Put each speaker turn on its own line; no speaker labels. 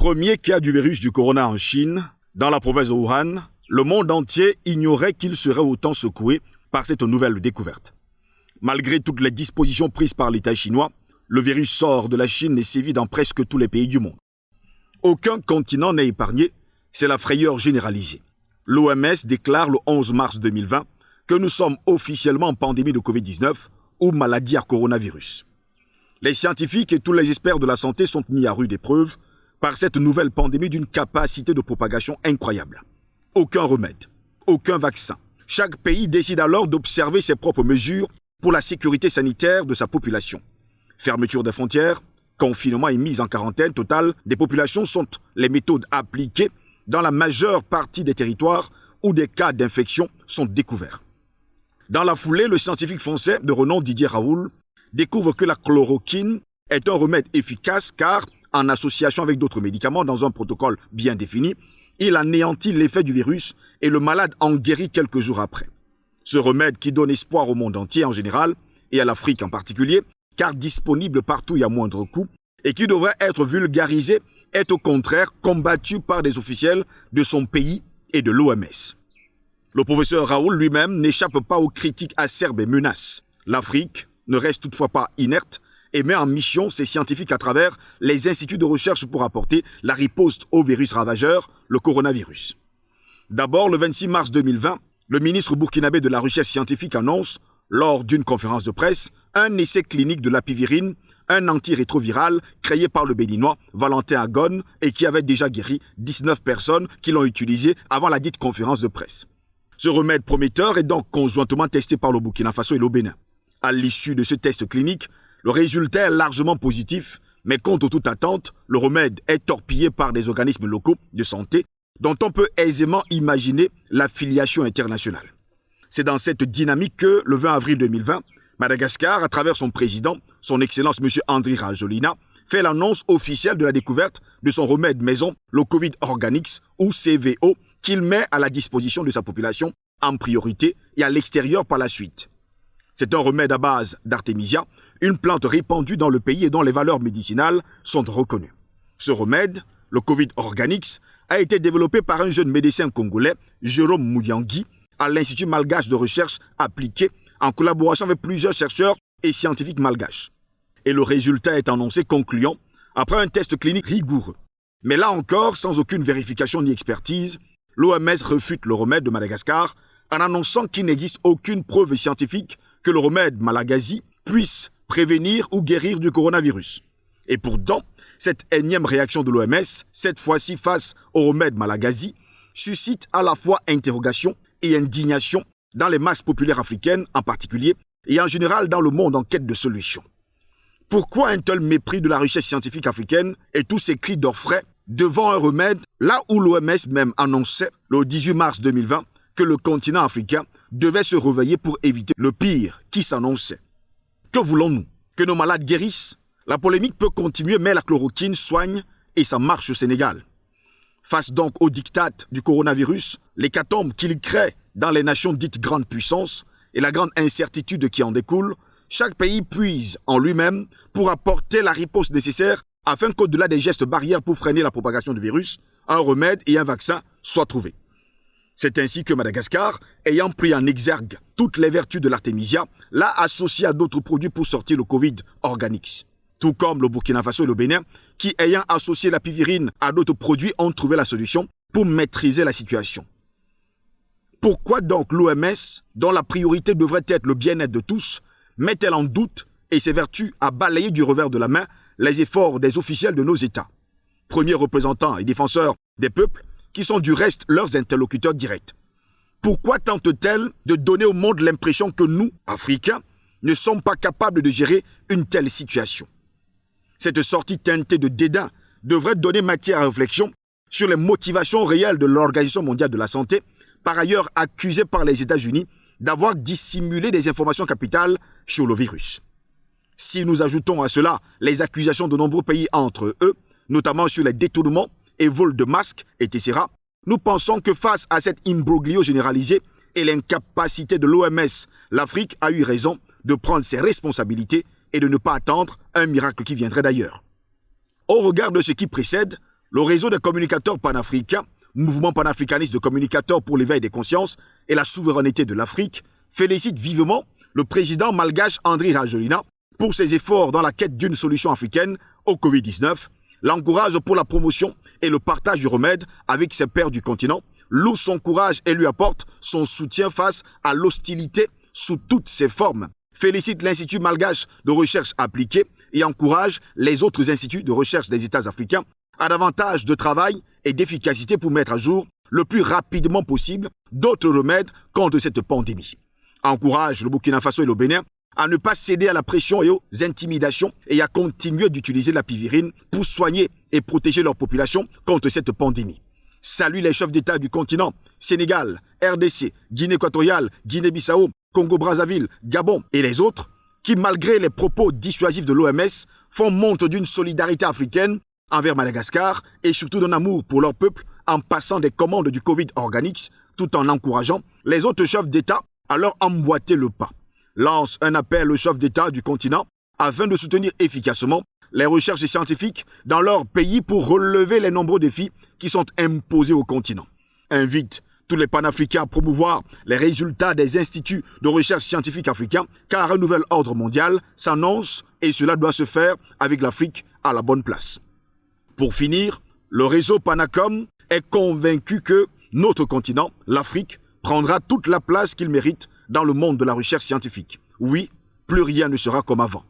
premier cas du virus du corona en Chine, dans la province de Wuhan, le monde entier ignorait qu'il serait autant secoué par cette nouvelle découverte. Malgré toutes les dispositions prises par l'État chinois, le virus sort de la Chine et sévit dans presque tous les pays du monde. Aucun continent n'est épargné, c'est la frayeur généralisée. L'OMS déclare le 11 mars 2020 que nous sommes officiellement en pandémie de Covid-19 ou maladie à coronavirus. Les scientifiques et tous les experts de la santé sont mis à rude épreuve par cette nouvelle pandémie d'une capacité de propagation incroyable. Aucun remède, aucun vaccin. Chaque pays décide alors d'observer ses propres mesures pour la sécurité sanitaire de sa population. Fermeture des frontières, confinement et mise en quarantaine totale des populations sont les méthodes appliquées dans la majeure partie des territoires où des cas d'infection sont découverts. Dans la foulée, le scientifique français de renom Didier Raoult découvre que la chloroquine est un remède efficace car, en association avec d'autres médicaments dans un protocole bien défini, il anéantit l'effet du virus et le malade en guérit quelques jours après. Ce remède qui donne espoir au monde entier en général et à l'Afrique en particulier, car disponible partout et à moindre coût, et qui devrait être vulgarisé, est au contraire combattu par des officiels de son pays et de l'OMS. Le professeur Raoult lui-même n'échappe pas aux critiques acerbes et menaces. L'Afrique ne reste toutefois pas inerte et met en mission ses scientifiques à travers les instituts de recherche pour apporter la riposte au virus ravageur, le coronavirus. D'abord, le 26 mars 2020, le ministre burkinabé de la Recherche scientifique annonce, lors d'une conférence de presse, un essai clinique de l'apivirine, un antirétroviral créé par le Béninois Valentin Agone et qui avait déjà guéri 19 personnes qui l'ont utilisé avant la dite conférence de presse. Ce remède prometteur est donc conjointement testé par le Burkina Faso et le Bénin. À l'issue de ce test clinique, le résultat est largement positif, mais contre toute attente, le remède est torpillé par des organismes locaux de santé dont on peut aisément imaginer l'affiliation internationale. C'est dans cette dynamique que, le 20 avril 2020, Madagascar, à travers son président, son Excellence M. Andry Rajoelina, fait l'annonce officielle de la découverte de son remède maison, le Covid Organics, ou CVO, qu'il met à la disposition de sa population en priorité et à l'extérieur par la suite. C'est un remède à base d'artémisia, une plante répandue dans le pays et dont les valeurs médicinales sont reconnues. Ce remède, le Covid Organics, a été développé par un jeune médecin congolais, Jérôme Mouyangui, à l'Institut malgache de recherche appliquée, en collaboration avec plusieurs chercheurs et scientifiques malgaches. Et le résultat est annoncé concluant après un test clinique rigoureux. Mais là encore, sans aucune vérification ni expertise, l'OMS refute le remède de Madagascar en annonçant qu'il n'existe aucune preuve scientifique que le remède Malagasy puisse prévenir ou guérir du coronavirus. Et pourtant, cette énième réaction de l'OMS, cette fois-ci face au remède Malagasy, suscite à la fois interrogation et indignation dans les masses populaires africaines en particulier et en général dans le monde en quête de solutions. Pourquoi un tel mépris de la recherche scientifique africaine et tous ces cris d'orfraie devant un remède là où l'OMS même annonçait le 18 mars 2020 que le continent africain devait se réveiller pour éviter le pire qui s'annonçait? Que voulons-nous? Que nos malades guérissent? La polémique peut continuer, mais la chloroquine soigne et ça marche au Sénégal. Face donc au diktat du coronavirus, l'hécatombe qu'il crée dans les nations dites grandes puissances et la grande incertitude qui en découle, chaque pays puise en lui-même pour apporter la riposte nécessaire afin qu'au-delà des gestes barrières pour freiner la propagation du virus, un remède et un vaccin soient trouvés. C'est ainsi que Madagascar, ayant pris en exergue toutes les vertus de l'artémisia, l'a associé à d'autres produits pour sortir le Covid Organics. Tout comme le Burkina Faso et le Bénin, qui ayant associé l'apivirine à d'autres produits ont trouvé la solution pour maîtriser la situation. Pourquoi donc l'OMS, dont la priorité devrait être le bien-être de tous, met-elle en doute et ses vertus à balayer du revers de la main les efforts des officiels de nos États, premiers représentants et défenseurs des peuples, qui sont du reste leurs interlocuteurs directs? Pourquoi tente-t-elle de donner au monde l'impression que nous, Africains, ne sommes pas capables de gérer une telle situation? Cette sortie teintée de dédain devrait donner matière à réflexion sur les motivations réelles de l'Organisation mondiale de la santé, par ailleurs accusée par les États-Unis d'avoir dissimulé des informations capitales sur le virus. Si nous ajoutons à cela les accusations de nombreux pays entre eux, notamment sur les détournements et vols de masques, etc., nous pensons que face à cet imbroglio généralisé et l'incapacité de l'OMS, l'Afrique a eu raison de prendre ses responsabilités et de ne pas attendre un miracle qui viendrait d'ailleurs. Au regard de ce qui précède, Le réseau des communicateurs panafricains, mouvement panafricaniste de communicateurs pour l'éveil des consciences et la souveraineté de l'Afrique, félicite vivement le président malgache Andry Rajoelina pour ses efforts dans la quête d'une solution africaine au Covid-19, l'encourage pour la promotion et le partage du remède avec ses pairs du continent, loue son courage et lui apporte son soutien face à l'hostilité sous toutes ses formes, félicite l'Institut malgache de recherche appliquée et encourage les autres instituts de recherche des États africains à davantage de travail et d'efficacité pour mettre à jour le plus rapidement possible d'autres remèdes contre cette pandémie. Encourage le Burkina Faso et le Bénin à ne pas céder à la pression et aux intimidations et à continuer d'utiliser la pivirine pour soigner et protéger leur population contre cette pandémie. Salue les chefs d'État du continent, Sénégal, RDC, Guinée équatoriale, Guinée-Bissau, Congo-Brazzaville, Gabon et les autres, qui malgré les propos dissuasifs de l'OMS, font montre d'une solidarité africaine envers Madagascar et surtout d'un amour pour leur peuple en passant des commandes du Covid Organics tout en encourageant les autres chefs d'État à leur emboîter le pas. Lance un appel aux chefs d'État du continent afin de soutenir efficacement les recherches scientifiques dans leur pays pour relever les nombreux défis qui sont imposés au continent. Invite tous les panafricains à promouvoir les résultats des instituts de recherche scientifique africains car un nouvel ordre mondial s'annonce et cela doit se faire avec l'Afrique à la bonne place. Pour finir, le réseau Panacom est convaincu que notre continent, l'Afrique, prendra toute la place qu'il mérite dans le monde de la recherche scientifique. Oui, plus rien ne sera comme avant.